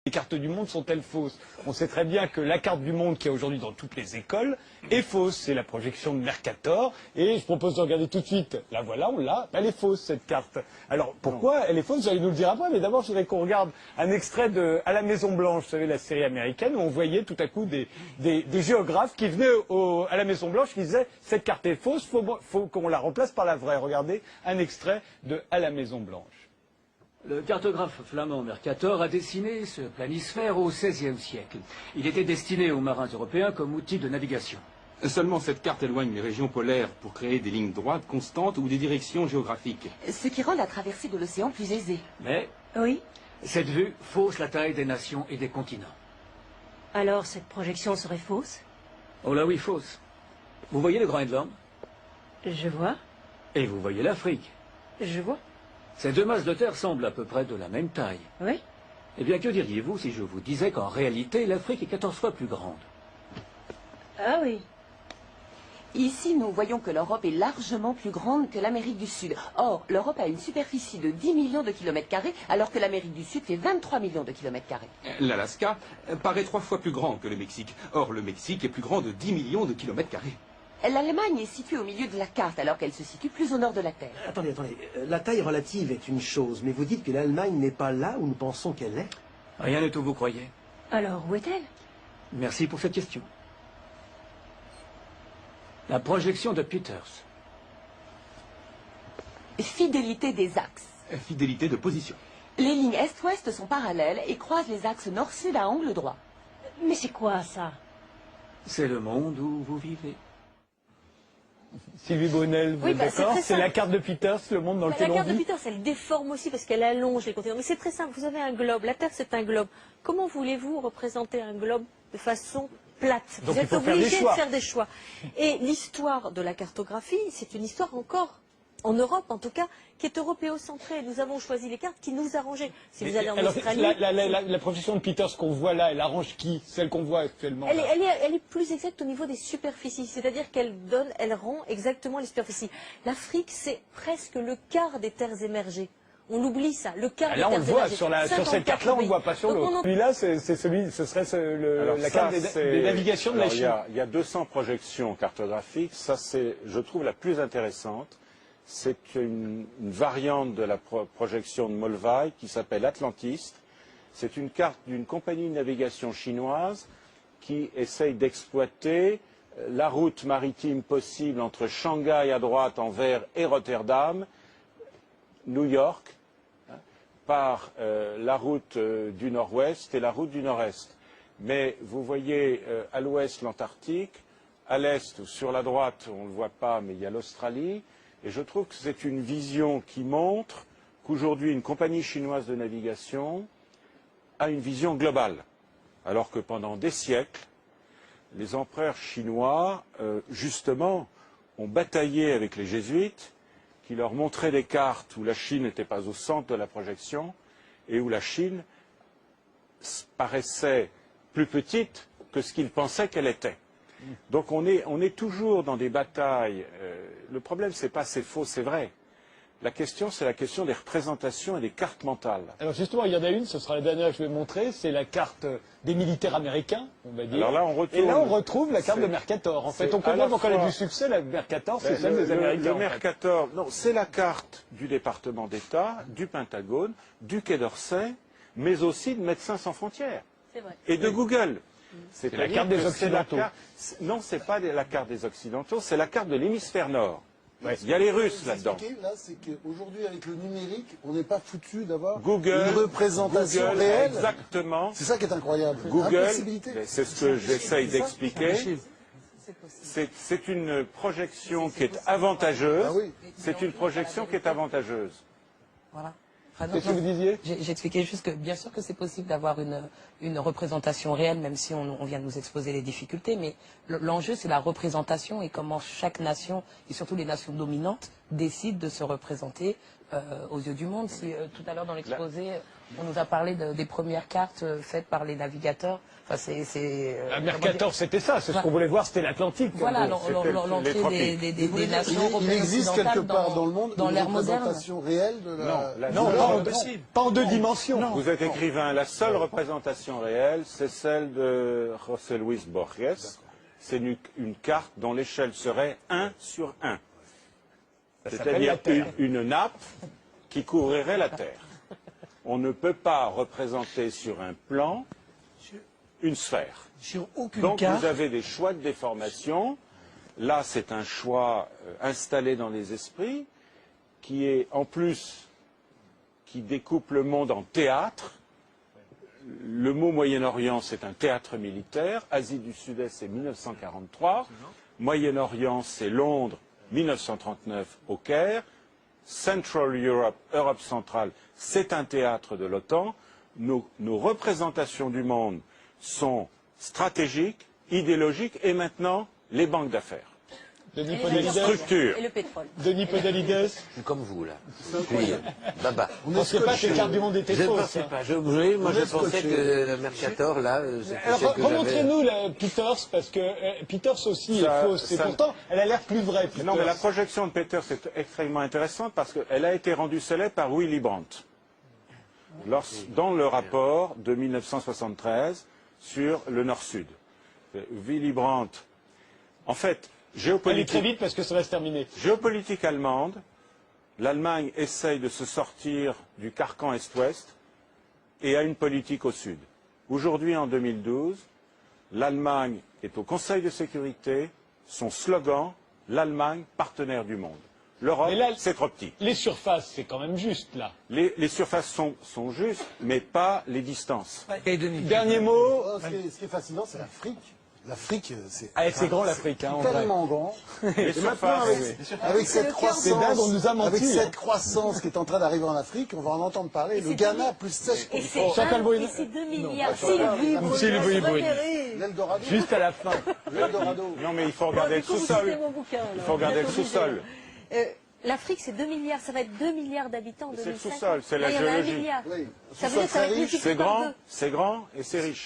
Les cartes du monde sont-elles fausses? On sait très bien que la carte du monde qu'il y a aujourd'hui dans toutes les écoles est fausse. C'est la projection de Mercator. Et je propose de regarder tout de suite. La voilà, on l'a. Elle est fausse, cette carte. Alors, pourquoi elle est fausse? Vous allez nous le dire après. Mais d'abord, je voudrais qu'on regarde un extrait de À la Maison Blanche, vous savez, la série américaine, où on voyait tout à coup des géographes qui venaient à la Maison Blanche qui disaient « Cette carte est fausse, faut qu'on la remplace par la vraie ». Regardez un extrait de À la Maison Blanche. Le cartographe flamand Mercator a dessiné ce planisphère au XVIe siècle. Il était destiné aux marins européens comme outil de navigation. Seulement cette carte éloigne les régions polaires pour créer des lignes droites constantes ou des directions géographiques. Ce qui rend la traversée de l'océan plus aisée. Mais Oui. cette vue fausse la taille des nations et des continents. Alors cette projection serait fausse? Oh là oui, fausse. Vous voyez le Groenland? Je vois, Et vous voyez l'Afrique. je vois. Ces deux masses de terre semblent à peu près de la même taille. Oui. Eh bien, que diriez-vous si je vous disais qu'en réalité, l'Afrique est 14 fois plus grande? Ah oui. Ici, nous voyons que l'Europe est largement plus grande que l'Amérique du Sud. Or, l'Europe a une superficie de 10 millions de kilomètres carrés, alors que l'Amérique du Sud fait 23 millions de kilomètres carrés. L'Alaska paraît 3 fois plus grand que le Mexique. Or, le Mexique est plus grand de 10 millions de kilomètres carrés. L'Allemagne est située au milieu de la carte, alors qu'elle se situe plus au nord de la Terre. Attendez. La taille relative est une chose, mais vous dites que l'Allemagne n'est pas là où nous pensons qu'elle est? Rien n'est où vous croyez. Alors où est-elle? Merci pour cette question. La projection de Peters. Fidélité des axes. Fidélité de position. Les lignes est-ouest sont parallèles et croisent les axes nord-sud à angle droit. Mais c'est quoi ça? C'est le monde où vous vivez. Sylvie Bonnel, vous êtes d'accord? très C'est simple. la carte de Peters, le monde dans lequel La on carte de vit? Peters, elle déforme aussi parce qu'elle allonge les continents. Mais c'est très simple, vous avez un globe, la Terre c'est un globe. Comment voulez-vous représenter un globe de façon plate? Donc, Vous il êtes faut faire des obligé de choix. faire des choix. Et l'histoire de la cartographie, c'est une histoire encore, en Europe en tout cas, qui est européocentrée. Nous avons choisi les cartes qui nous arrangeaient. Si vous allez en Alors, Australie... la projection de Peters qu'on voit là, elle arrange qui? Celle qu'on voit actuellement là. Elle est plus exacte au niveau des superficies, c'est-à-dire elle rend exactement les superficies. L'Afrique, c'est presque le quart des terres émergées. On oublie ça, le quart des Là, on terres le voit, émergées. sur cette carte-là, on ne le voit pas sur Donc, l'autre. Celui-là, ce serait la carte des navigations de la Chine. Il y a 200 projections cartographiques. Ça, c'est, je trouve, la plus intéressante. C'est une variante de la projection de Molvaï qui s'appelle Atlantiste. C'est une carte d'une compagnie de navigation chinoise qui essaye d'exploiter la route maritime possible entre Shanghai à droite en vert et Rotterdam, New York, par la route du nord-ouest et la route du nord-est. Mais vous voyez à l'ouest l'Antarctique, à l'est, sur la droite, on ne le voit pas, mais il y a l'Australie. Et je trouve que c'est une vision qui montre qu'aujourd'hui, une compagnie chinoise de navigation a une vision globale. Alors que pendant des siècles, les empereurs chinois, justement, ont bataillé avec les jésuites, qui leur montraient des cartes où la Chine n'était pas au centre de la projection et où la Chine paraissait plus petite que ce qu'ils pensaient qu'elle était. Donc on est toujours dans des batailles. Le problème, c'est pas c'est faux, c'est vrai. La question, c'est la question des représentations et des cartes mentales. Alors justement, il y en a une, ce sera la dernière que je vais montrer, c'est la carte des militaires américains, on va dire. Alors là, et là, on retrouve la carte de Mercator. En fait, on connaît quand elle a du succès, la Mercator, c'est celle des Américains. Le Mercator, non, c'est la carte du département d'État, du Pentagone, du Quai d'Orsay, mais aussi de Médecins sans frontières. C'est vrai. Et de Google. C'est la carte des Occidentaux. Non, c'est pas la carte des Occidentaux, c'est la carte de l'hémisphère nord. Ouais. Il y a les Russes là-dedans. Là, c'est qu'aujourd'hui, avec le numérique, on n'est pas foutu d'avoir Google, une représentation Google, réelle. exactement. C'est ça qui est incroyable. Google, Impossibilité. c'est ce que j'essaye d'expliquer. C'est une projection qui est avantageuse. Ah oui. C'est une projection qui est avantageuse. Voilà. Qu'est-ce que vous disiez? J'expliquais juste que bien sûr que c'est possible d'avoir une représentation réelle, même si on vient de nous exposer les difficultés, mais l'enjeu c'est la représentation et comment chaque nation, et surtout les nations dominantes, décident de se représenter aux yeux du monde. Si tout à l'heure dans l'exposé, On nous a parlé des premières cartes faites par les navigateurs. Enfin, Mercator, c'était ça. C'est ce qu'on voulait voir, c'était l'Atlantique. Voilà, l'entrée des nations Il existe quelque part dans le monde dans une l'ère moderne. représentation réelle de la... Non, pas en deux dimensions. Vous êtes écrivain, la seule représentation réelle, c'est celle de José Luis Borges. C'est une carte dont l'échelle serait 1 sur 1. C'est-à-dire une nappe qui couvrirait la Terre. On ne peut pas représenter sur un plan une sphère. Sur aucune Donc carte. vous avez des choix de déformation. Là, c'est un choix installé dans les esprits qui est en plus qui découpe le monde en théâtre. Le mot Moyen-Orient, c'est un théâtre militaire. Asie du Sud-Est, c'est 1943. Moyen-Orient, c'est Londres, 1939 au Caire. Central Europe, Europe centrale, c'est un théâtre de l'OTAN. Nos représentations du monde sont stratégiques, idéologiques et maintenant les banques d'affaires. Denis Podalides. Et le pétrole. Denis Podalides. Je suis comme vous, là. Puis, Baba. On ne pensait pas que les cartes du monde étaient Je ne fausses. pensais pas. Moi, je pensais que le Mercator, là, c'était Alors, celle que j'avais. remontrez-nous la Peters, parce que Peters aussi est fausse. Et pourtant, elle a l'air plus vraie. Non, mais la projection de Peters est extrêmement intéressante parce qu'elle a été rendue célèbre par Willy Brandt dans le rapport de 1973 sur le Nord-Sud. Willy Brandt, en fait, Allez très vite parce que ça va se terminer. Géopolitique allemande, l'Allemagne essaye de se sortir du carcan Est-Ouest et a une politique au Sud. Aujourd'hui, en 2012, l'Allemagne est au Conseil de sécurité, son slogan, l'Allemagne partenaire du monde. L'Europe, c'est trop petit. Les surfaces, c'est quand même juste, là. Les surfaces sont justes, mais pas les distances. Dernier mot. Ce qui est fascinant, c'est l'Afrique. L'Afrique, c'est... c'est grand l'Afrique, hein, en vrai. Tellement grand. Les Et maintenant, avec cette croissance, on nous a menti, avec cette croissance qui est en train d'arriver en Afrique, on va en entendre parler. Le Ghana, plus 16%. Et c'est 2 milliards. Sylvie Brune. L'Eldorado. Juste à la fin. L'Eldorado. Non, mais il faut regarder le sous-sol. Il faut regarder le sous-sol. L'Afrique, c'est 2 milliards. Ça va être 2 milliards d'habitants en C'est le 2050. sous-sol, c'est la Là, il y en a 1 géologie. milliard. Oui. Ça veut dire que ça va être multiplié par deux. C'est grand et c'est riche.